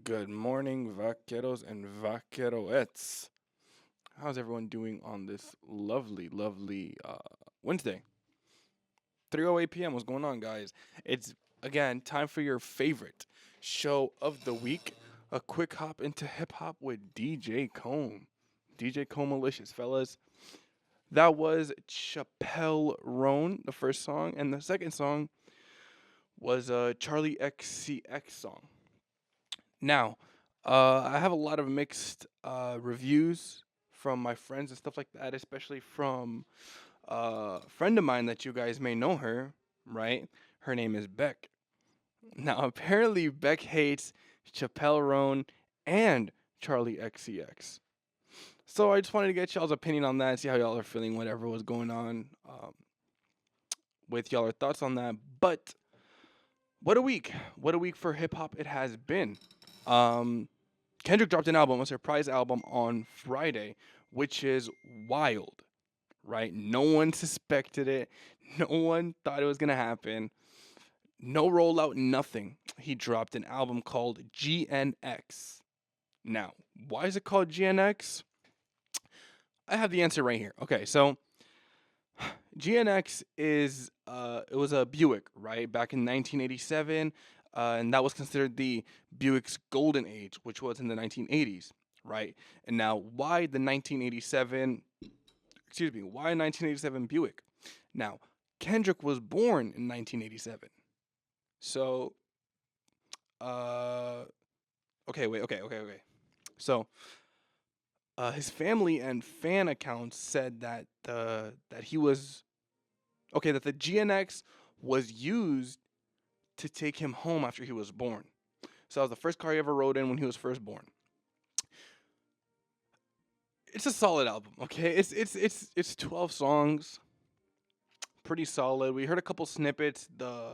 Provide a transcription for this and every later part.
Good morning, vaqueros and vaqueroettes. How's everyone doing on this lovely Wednesday? 3:08 p.m. What's going on, guys? It's again time for your favorite show of the week. A quick hop into hip hop with DJ Comb. DJ Comb Malicious, fellas. That was Chappelle Roan, the first song, and the second song was a Charlie XCX song. Now, I have a lot of mixed reviews from my friends and stuff like that, especially from a friend of mine that you guys may know her, right? Her name is Beck. Now, apparently, Beck hates Chappelle Roan and Charlie XCX. So I just wanted to get y'all's opinion on that, see how y'all are feeling, whatever was going on with y'all thoughts on that. But what a week! What a week for hip hop it has been. Um, Kendrick dropped an album, a surprise album on Friday, which is wild, right? No one suspected it. No one thought it was gonna happen. No rollout, nothing. He dropped an album called GNX. Now, why is it called GNX? I have the answer right here. Okay, so GNX is it was a Buick, right? Back in 1987, and that was considered the Buick's golden age, which was in the 1980s, right? And now, why the 1987? Excuse me, why 1987 Buick? Now, Kendrick was born in 1987, so uh, okay. So, his family and fan accounts said that he was okay, that the GNX was used to take him home after he was born. So that was the first car he ever rode in when he was first born. It's a solid album, okay? It's 12 songs, pretty solid. We heard a couple snippets. The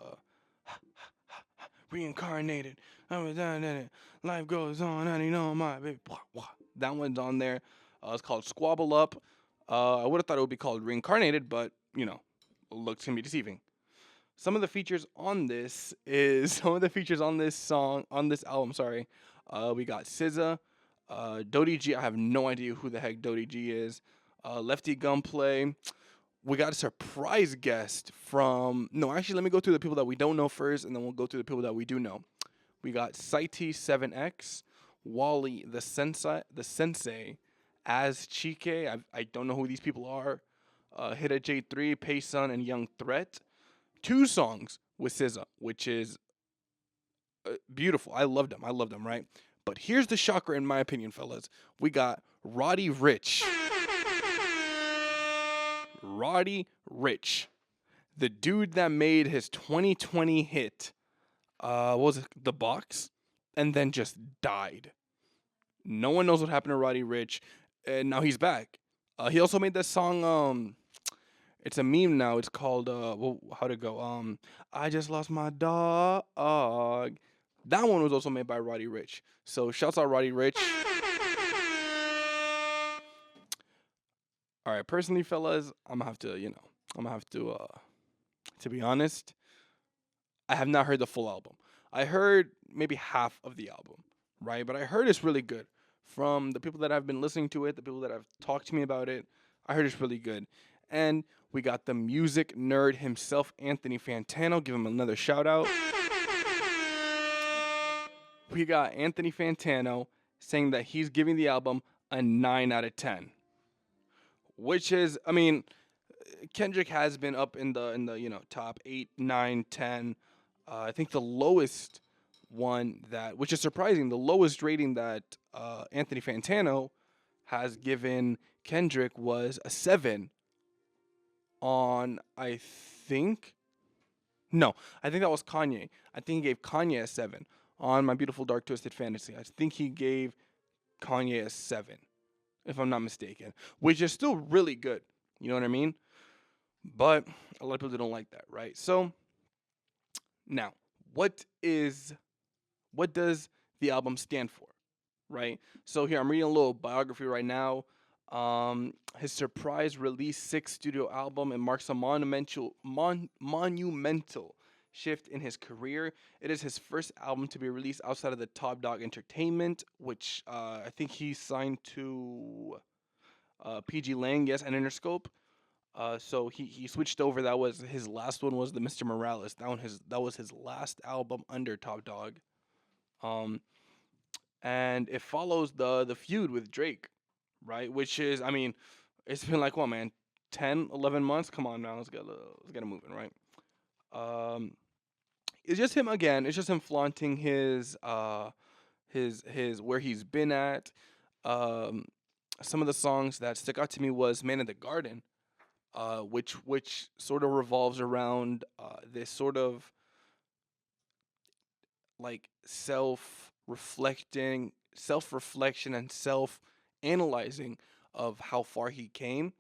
reincarnated, I was done in it. Life goes on, and you know my baby. That one's on there. It's called Squabble Up. I would have thought it would be called Reincarnated, but looks can be deceiving. Some of the features on this is some of the features on this song on this album. Sorry, we got SZA, Dodie G. I have no idea who the heck Dodie G is. Lefty Gunplay. We got a surprise guest from. No, actually, let me go through the people that we don't know first, and then we'll go through the people that we do know. We got Saiti 7X, Wally the Sensei, As Chike. I don't know who these people are. Hita J3, Payson, and Young Threat. Two songs with SZA, which is beautiful. I loved them. Right? But here's the shocker, in my opinion, fellas. We got Roddy Rich. Roddy Rich, the dude that made his 2020 hit, what was it, The Box, and then just died. No one knows what happened to Roddy Rich, and now he's back. He also made that song. It's a meme now. It's called how'd it go? I just lost my dog. That one was also made by Roddy Rich. So shouts out Roddy Rich. All right, personally, fellas, I'm gonna have to be honest, I have not heard the full album. I heard maybe half of the album, right? But I heard it's really good. From the people that have been listening to it, the people that have talked to me about it, I heard it's really good. And we got the music nerd himself, Anthony Fantano. Give him another shout out. We got Anthony Fantano saying that he's giving the album a 9 out of 10. Which is, I mean, Kendrick has been up in the top 8, 9, 10. I think the lowest one that, which is surprising, the lowest rating that Anthony Fantano has given Kendrick was a 7 on, I think, no, I think that was Kanye. I think he gave Kanye a 7 on My Beautiful Dark Twisted Fantasy. I think he gave Kanye a 7, if I'm not mistaken, which is still really good. You know what I mean? But a lot of people don't like that, right? So now, what does the album stand for, right? So here I'm reading a little biography right now. His surprise release 6th studio album, it marks a monumental shift in his career. It is his first album to be released outside of the Top Dog Entertainment, which I think he signed to PG Lang, yes, and Interscope. So he switched over. That was his last one, was the Mr. Morales. That was his last album under Top Dog. Um, and it follows the feud with Drake, right? Which is, I mean, it's been like what, man, 10, 11 months. Come on now, let's get it moving, right? Um, it's just him again. It's just him flaunting his where he's been at. Um, some of the songs that stuck out to me was "Man in the Garden," which sort of revolves around this sort of like self reflection and self analyzing of how far he came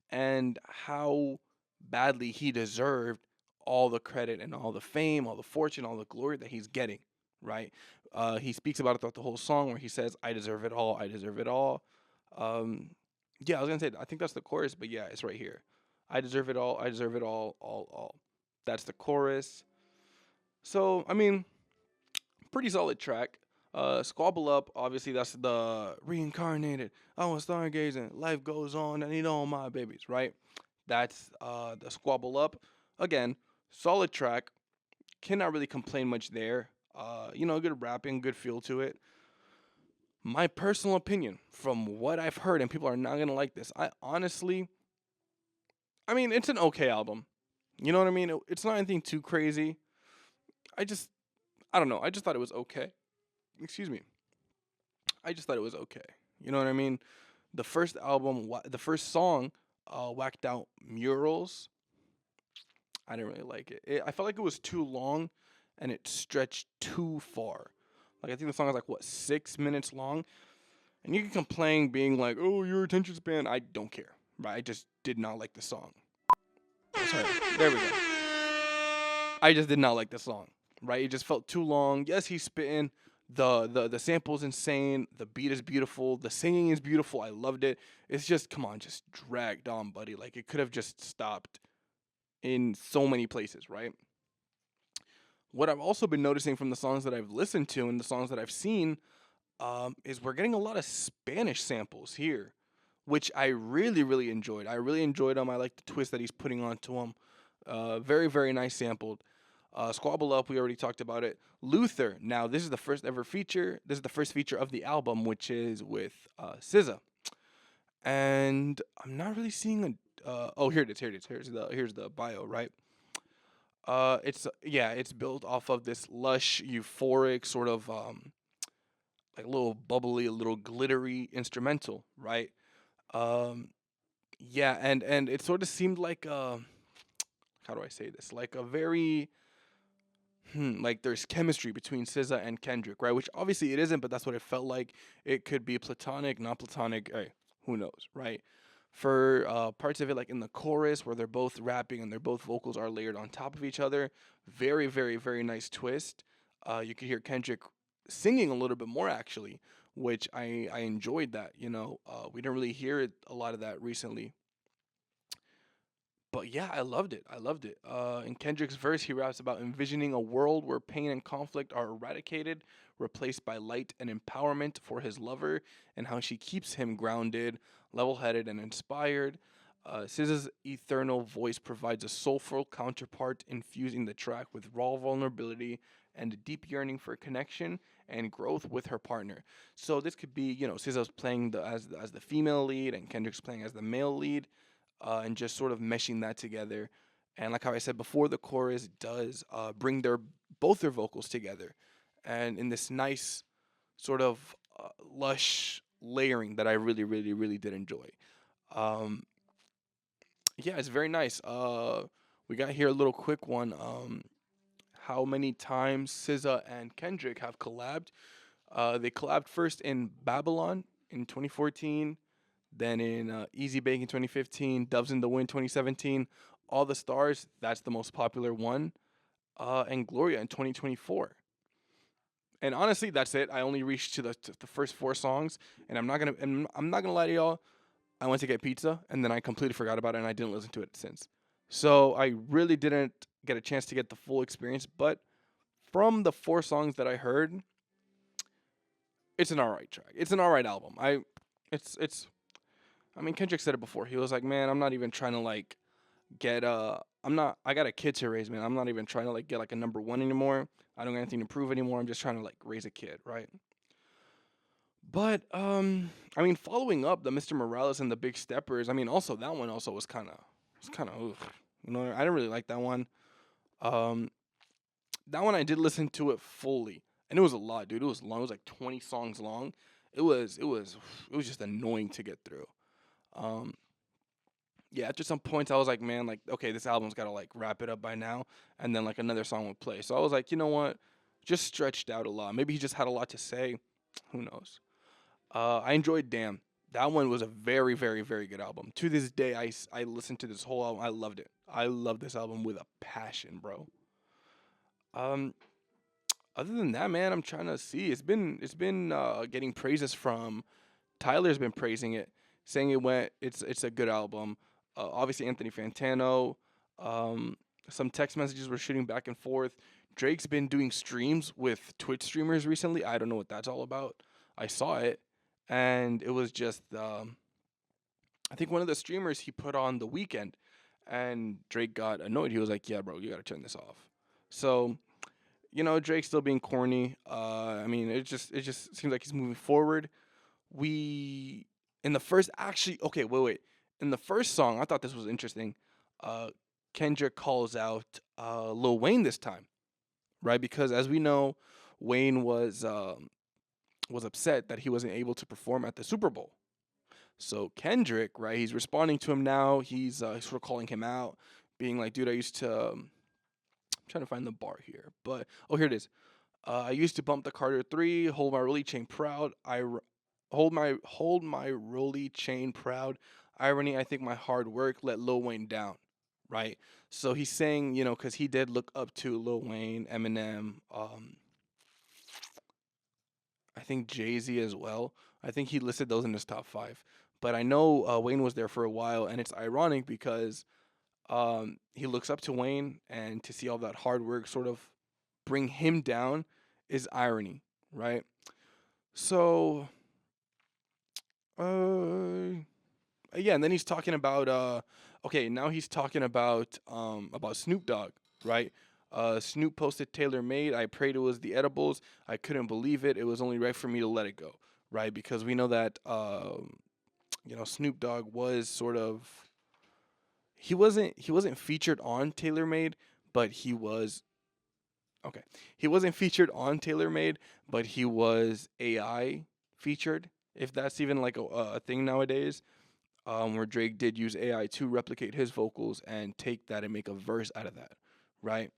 and how badly he deserved all the credit and all the fame, all the fortune, all the glory that he's getting, right? He speaks about it throughout the whole song where he says, "I deserve it all, I deserve it all." Um, yeah, I was gonna say, I think that's the chorus, but yeah, it's right here. "I deserve it all, I deserve it all." That's the chorus. So, I mean, pretty solid track. Squabble Up, obviously that's the reincarnated. I was stargazing. Life goes on, and all my babies, right? That's the Squabble Up. Again, solid track. Cannot really complain much there. Good rapping, good feel to it. My personal opinion, from what I've heard, and people are not gonna like this. I mean, it's an okay album. You know what I mean? It's not anything too crazy. I just, I don't know. I just thought it was okay. Excuse me. I just thought it was okay. You know what I mean? The first album, the first song, whacked out Murals. I didn't really like it. I felt like it was too long, and it stretched too far. Like I think the song is like what 6 minutes long, and you can complain being like, "Oh, your attention span." I don't care. Right? I just did not like the song. Oh, sorry. There we go. I just did not like the song. Right? It just felt too long. Yes, he's spitting. The sample's insane. The beat is beautiful. The singing is beautiful. I loved it. It's just come on, just dragged on, buddy. Like it could have just stopped in so many places, right? What I've also been noticing from the songs that I've listened to and the songs that I've seen is we're getting a lot of Spanish samples here, which I really, really enjoyed. I really enjoyed them. I like the twist that he's putting onto them. Very, very nice sampled. Squabble Up, we already talked about it. Luther, now this is the first ever feature. This is the first feature of the album, which is with SZA. And I'm not really seeing a. Oh, here it is. Here it is. Here's the bio, right? It's built off of this lush, euphoric sort of like a little bubbly, a little glittery instrumental, right? Um, yeah, and it sort of seemed like how do I say this? Like a very like there's chemistry between SZA and Kendrick, right? Which obviously it isn't, but that's what it felt like. It could be platonic, not platonic. Hey, who knows, right? For parts of it, like in the chorus where they're both rapping and their both vocals are layered on top of each other, very, very, very nice twist. You could hear Kendrick singing a little bit more actually, which I enjoyed that. We didn't really hear a lot of that recently. But yeah, I loved it. I loved it. In Kendrick's verse, he raps about envisioning a world where pain and conflict are eradicated, replaced by light and empowerment for his lover, and how she keeps him grounded, level headed, and inspired. SZA's eternal voice provides a soulful counterpart, infusing the track with raw vulnerability and a deep yearning for connection and growth with her partner. So this could be, SZA's playing as the female lead and Kendrick's playing as the male lead, and just sort of meshing that together. And like how I said before, the chorus does bring both their vocals together, and in this nice sort of lush layering that I really, really, really did enjoy. Um, yeah, it's very nice. We got here a little quick one. How many times SZA and Kendrick have collabed? They collabed first in Babylon in 2014, then in Easy Bake in 2015, Doves in the Wind 2017, All the Stars, that's the most popular one, and Gloria in 2024. And honestly, that's it. I only reached to the first four songs, and I'm not gonna lie to y'all. I went to get pizza, and then I completely forgot about it, and I didn't listen to it since. So I really didn't get a chance to get the full experience. But from the 4 songs that I heard, it's an alright track. It's an alright album. It's. I mean, Kendrick said it before. He was like, "Man, I'm not even trying to like get I'm not. I got a kid to raise, man. I'm not even trying to like get like a number one anymore. I don't got anything to prove anymore. I'm just trying to like raise a kid, right?" But I mean, following up the Mr. Morales and the Big Steppers. I mean, also that one also was kind of, you know, I didn't really like that one. Um, that one I did listen to it fully, and it was a lot, dude. It was long. It was like 20 songs long. It was just annoying to get through. Um, yeah, after some points I was like, man, like okay, this album's got to like wrap it up by now, and then like another song would play. So I was like, you know what? Just stretched out a lot. Maybe he just had a lot to say. Who knows? I enjoyed Damn. That one was a very, very, very good album. To this day, I listened to this whole album. I loved it. I love this album with a passion, bro. Um, Other than that, man, I'm trying to see. It's been getting praises from Tyler's been praising it, saying it's a good album. Obviously Anthony Fantano. Um, some text messages were shooting back and forth. Drake's been doing streams with Twitch streamers recently. I don't know what that's all about. I saw it, and it was just I think one of the streamers he put on the weekend, and Drake got annoyed. He was like, "Yeah, bro, you gotta turn this off." So Drake's still being corny. I mean, it just seems like he's moving forward. We in the first actually okay, wait. In the first song, I thought this was interesting. Uh Kendrick calls out Lil Wayne this time, right? Because as we know, Wayne was upset that he wasn't able to perform at the Super Bowl. So Kendrick, right, he's responding to him now. He's sort of calling him out, being like, dude, I used to I'm trying to find the bar here. But oh, here it is. I used to bump the Carter 3, hold my rolly chain proud. Hold my rolly chain proud. Irony, I think my hard work let Lil Wayne down, right? So he's saying, because he did look up to Lil Wayne, Eminem, I think Jay Z as well. I think he listed those in his top 5. But I know Wayne was there for a while, and it's ironic because he looks up to Wayne, and to see all that hard work sort of bring him down is irony, right? So, uh, yeah, and then he's talking about okay, now he's talking about Snoop Dogg, right? Snoop posted Tailor Made. I prayed it was the edibles. I couldn't believe it. It was only right for me to let it go, right? Because we know that Snoop Dogg was sort of he wasn't featured on Tailor Made, but he was okay. He wasn't featured on Tailor Made, but he was AI featured. If that's even like a thing nowadays, where Drake did use AI to replicate his vocals and take that and make a verse out of that, right?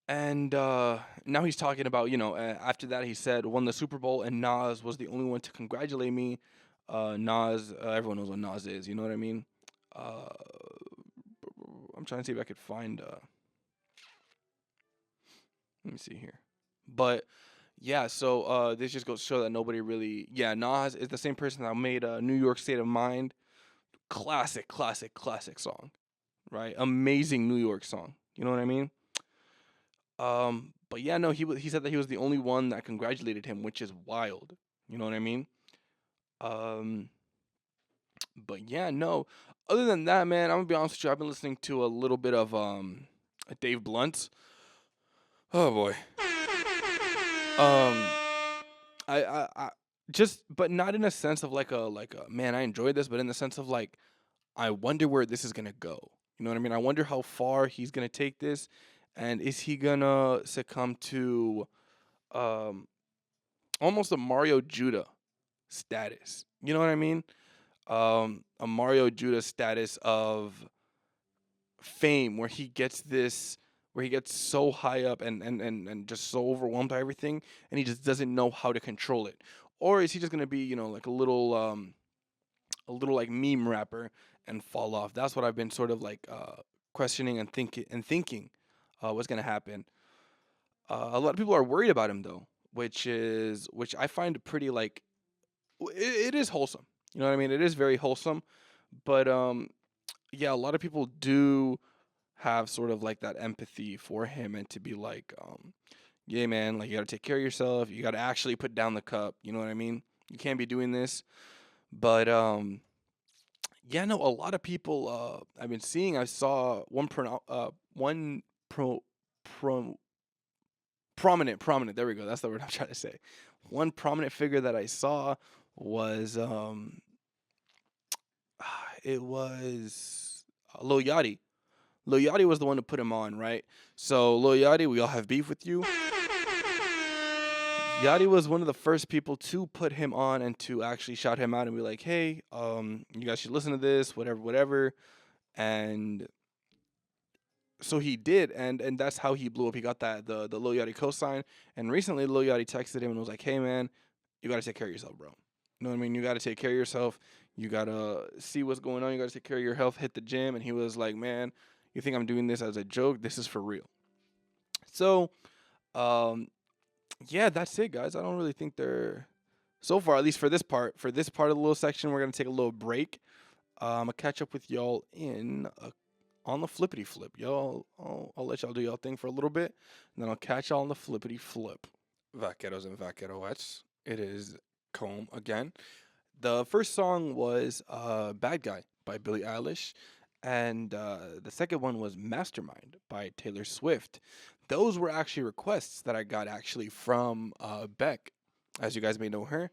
And now he's talking about, after that he said, won the Super Bowl and Nas was the only one to congratulate me. Nas, everyone knows what Nas is, you know what I mean? Uh, I'm trying to see if I could find, let me see here. But yeah, so this just goes to show that nobody really, yeah, Nas is the same person that made New York State of Mind. Classic, classic, classic song, right? Amazing New York song. You know what I mean? But yeah, no, he said that he was the only one that congratulated him, which is wild. You know what I mean? Um, but yeah, no. Other than that, man, I'm gonna be honest with you. I've been listening to a little bit of Dave Blunt. Oh boy. Um, I just, but not in a sense of like a man, I enjoyed this, but in the sense of like I wonder where this is gonna go. You know what I mean? I wonder how far he's gonna take this, and is he gonna succumb to um almost a Mario Judah status? You know what I mean? A Mario Judah status of fame where he gets so high up and just so overwhelmed by everything, and he just doesn't know how to control it. Or is he just gonna be, like a little like meme rapper and fall off? That's what I've been sort of like questioning and thinking what's gonna happen. A lot of people are worried about him though, which I find pretty like it is wholesome. You know what I mean? It is very wholesome, but yeah, a lot of people do have sort of like that empathy for him and to be like, yeah, man, like you gotta take care of yourself. You gotta actually put down the cup. You know what I mean? You can't be doing this. But yeah, no, a lot of people I've been seeing. I saw one pro prominent. There we go. That's the word I'm trying to say. One prominent figure that I saw was it was Lil Yachty. Lil Yachty was the one to put him on, right? So Lil Yachty, we all have beef with you. Yachty was one of the first people to put him on and to actually shout him out and be like, "Hey, you guys should listen to this, whatever, whatever." And so he did, and that's how he blew up. He got the Lil Yachty cosign, and recently Lil Yachty texted him and was like, "Hey, man, you gotta take care of yourself, bro. You know what I mean? You gotta take care of yourself. You gotta see what's going on. You gotta take care of your health. Hit the gym." And he was like, "Man, you think I'm doing this as a joke? This is for real." So, um, yeah, that's it, guys. I don't really think they're so far, at least for this part. For this part of the little section, we're gonna take a little break. I'll catch up with y'all on the flippity flip. I'll let y'all do y'all thing for a little bit, and then I'll catch y'all on the flippity flip. Vaqueros and vaqueroettes. It is Comb again. The first song was "Bad Guy" by Billie Eilish, and the second one was "Mastermind" by Taylor Swift. Those were actually requests that I got actually from Beck, as you guys may know her.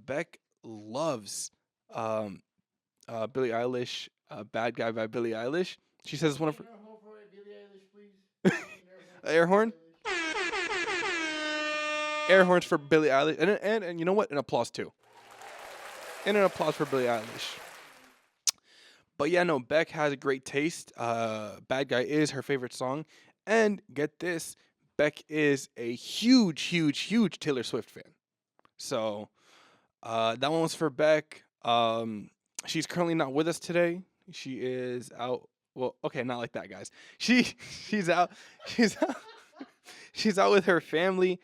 Beck loves um, Billie Eilish, "Bad Guy" by Billie Eilish. She says it's one of her. Air horn. Air horns for Billie Eilish, and you know what? An applause too. And an applause for Billie Eilish. But yeah, no, Beck has a great taste. "Bad Guy" is her favorite song, and get this, Beck is a huge, huge, huge Taylor Swift fan. So that one was for Beck. She's currently not with us today. She is out. Well, okay, not like that, guys. She's out. She's out. She's out with her family.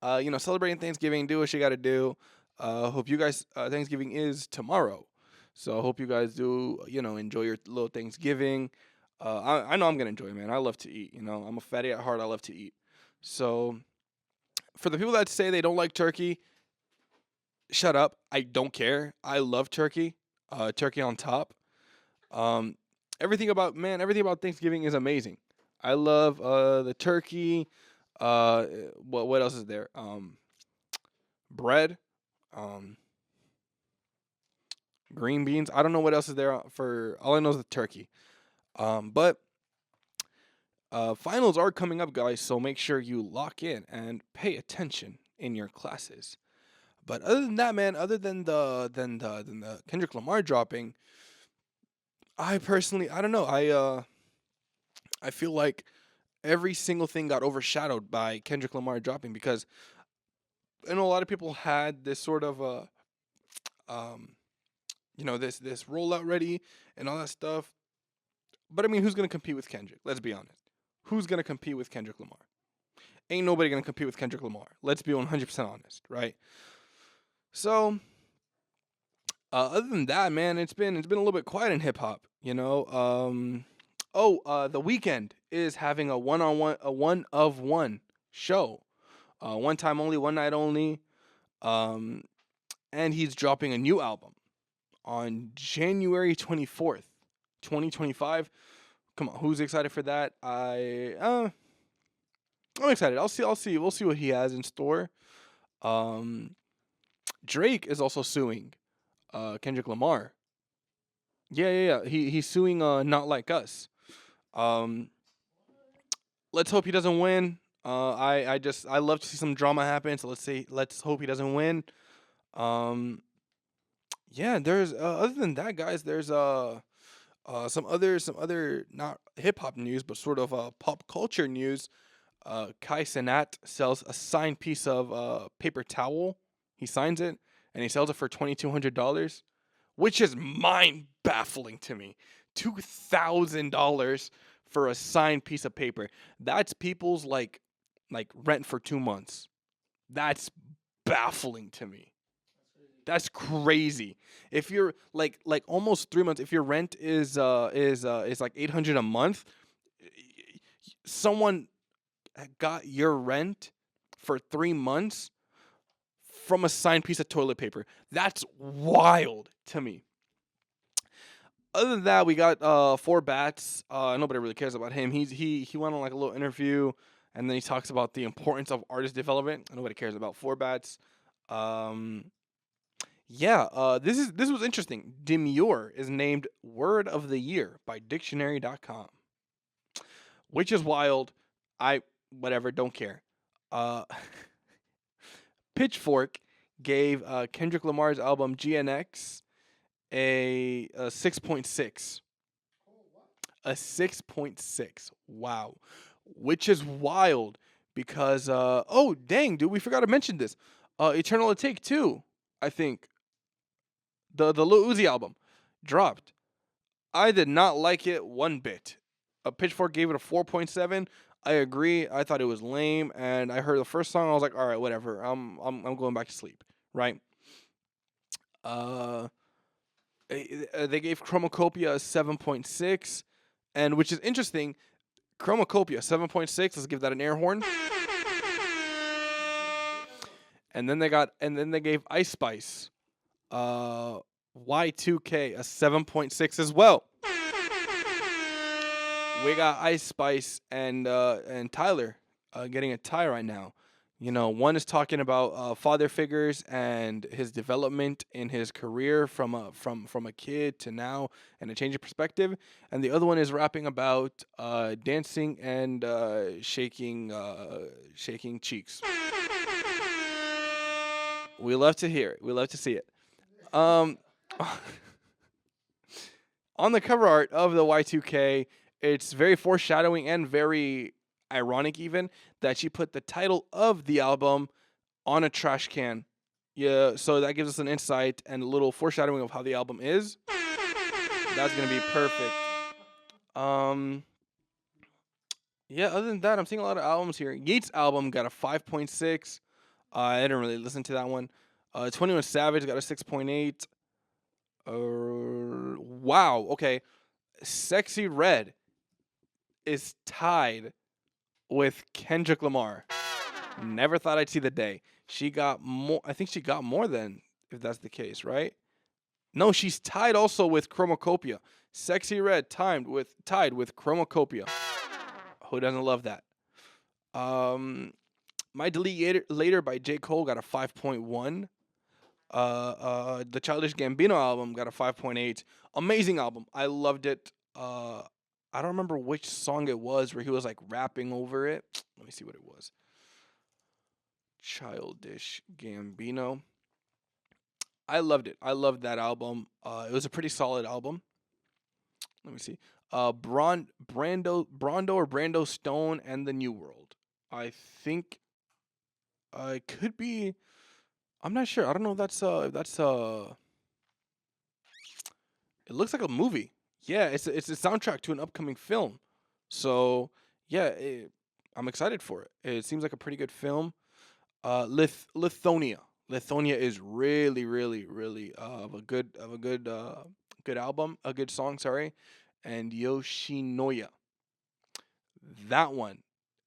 Celebrating Thanksgiving. Do what she got to do. Hope you guys. Thanksgiving is tomorrow, so I hope you guys do. Enjoy your little Thanksgiving. I know I'm gonna enjoy it, man. I love to eat. I'm a fatty at heart. I love to eat. So, for the people that say they don't like turkey, shut up. I don't care. I love turkey. Turkey on top. Um, everything about Thanksgiving is amazing. I love the turkey. What else is there? Bread. Um, Green beans. I don't know what else is there for. All I know is the turkey. But finals are coming up, guys. So make sure you lock in and pay attention in your classes. But other than that, man, other than the Kendrick Lamar dropping, I personally, I don't know. I feel like every single thing got overshadowed by Kendrick Lamar dropping because I know a lot of people had this sort of um this rollout ready and all that stuff. But I mean, who's gonna compete with Kendrick? Let's be honest. Who's gonna compete with Kendrick Lamar? Ain't nobody gonna compete with Kendrick Lamar. Let's be 100% honest, right? So, other than that, man, it's been a little bit quiet in hip hop. The Weekend is having a one of one show, one time only, one night only, um, and he's dropping a new album on January 24th, 2025. Come on, who's excited for that? I'm excited. I'll see. We'll see what he has in store. Um, Drake is also suing Kendrick Lamar. Yeah. He's suing Not Like Us. Um, let's hope he doesn't win. I love to see some drama happen. So let's hope he doesn't win. Um, yeah. There's other than that, guys. There's some other not hip hop news, but sort of pop culture news. Kai Cenat sells a signed piece of paper towel. He signs it and he sells it for $2,200, which is mind baffling to me. $2,000 for a signed piece of paper. That's people's like rent for 2 months. That's baffling to me. That's crazy. If you're like almost 3 months, if your rent is like 800 a month, Someone got your rent for 3 months from a signed piece of toilet paper. That's wild to me. Other than that, we got Four Bats. Nobody really cares about him. He went on like a little interview, and then he talks about the importance of artist development. Nobody cares about Four Bats. Um, yeah, this was interesting. Demure is named Word of the Year by Dictionary.com, which is wild. I whatever, don't care. Uh, Pitchfork gave Kendrick Lamar's album GNX a 6.6. A 6.6. Wow. Which is wild because oh dang, dude, we forgot to mention this. Eternal Take 2, I think. The Lil Uzi album dropped. I did not like it one bit. Pitchfork gave it a 4.7. I agree. I thought it was lame, and I heard the first song. I was like, all right, whatever. I'm going back to sleep. Right. Uh, they gave Chromacopia a 7.6, and which is interesting. Chromacopia 7.6. Let's give that an air horn. And then they gave Ice Spice, Y2K a 7.6 as well. We got Ice Spice and Tyler getting a tie right now. You know, one is talking about father figures and his development in his career from a kid to now and a change of perspective, and the other one is rapping about dancing and shaking cheeks. We love to hear it. We love to see it. Um, on the cover art of the Y2K, it's very foreshadowing and very ironic even that she put the title of the album on a trash can. Yeah, so that gives us an insight and a little foreshadowing of how the album is. That's gonna be perfect. Um, yeah. Other than that, I'm seeing a lot of albums here. Yates' album got a 5.6. I didn't really listen to that one. 21 Savage got a 6.8. Wow. Okay. Sexy Red is tied with Kendrick Lamar. Never thought I'd see the day. She got more. I think she got more than, if that's the case, right? No, she's tied also with Chromacopia. Sexy Red tied with Chromacopia. Who doesn't love that? My Delete Later by J. Cole got a 5.1. The Childish Gambino album got a 5.8. Amazing album. I loved it. I don't remember which song it was where he was like rapping over it. Let me see what it was. Childish Gambino. I loved it. I loved that album. It was a pretty solid album. Let me see. Brando Stone and the New World. I think it could be. I'm not sure. I don't know if that's It looks like a movie. Yeah, it's a soundtrack to an upcoming film. So yeah, I'm excited for it. It seems like a pretty good film. Lithonia. Lithonia is really, really, really good album, a good song. Sorry, and Yoshinoya. That one,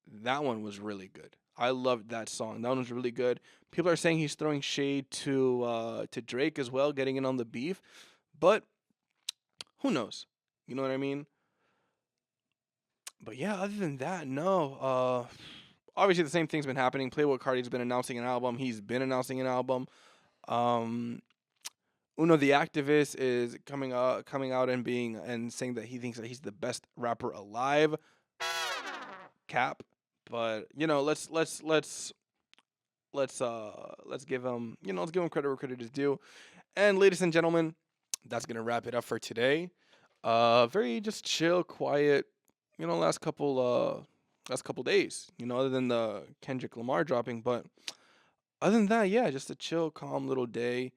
that one was really good. I loved that song. That one was really good. People are saying he's throwing shade to Drake as well, getting in on the beef, but who knows? You know what I mean? But yeah, other than that, no. Obviously the same thing's been happening. Playboy Cardi's been announcing an album. He's been announcing an album. Um, Uno the Activist is coming out and being and saying that he thinks that he's the best rapper alive. Cap, but you know, let's give him credit where credit is due. And ladies and gentlemen, that's gonna wrap it up for today. Very just chill, quiet. You know, last couple days. You know, other than the Kendrick Lamar dropping, but other than that, yeah, just a chill, calm little day.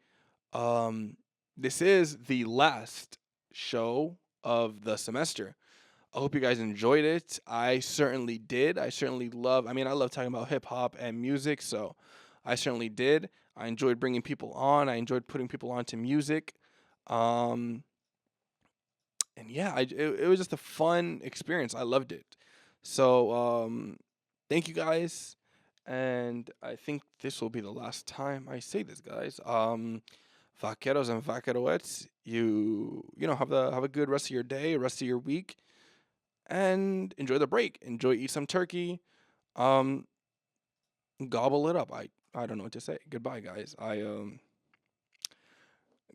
This is the last show of the semester. I hope you guys enjoyed it. I certainly did. I love talking about hip hop and music, so I certainly did. I enjoyed bringing people on. I enjoyed putting people onto music. And yeah, it was just a fun experience. I loved it. So thank you guys, and I think this will be the last time I say this, guys. Vaqueros and vaqueroettes, you know have a good rest of your day, rest of your week, and enjoy the break. Enjoy, eat some turkey. Um, Gobble it up. I don't know what to say. Goodbye, guys.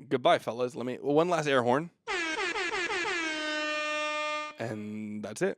Goodbye, fellas. Let me one last air horn, and that's it.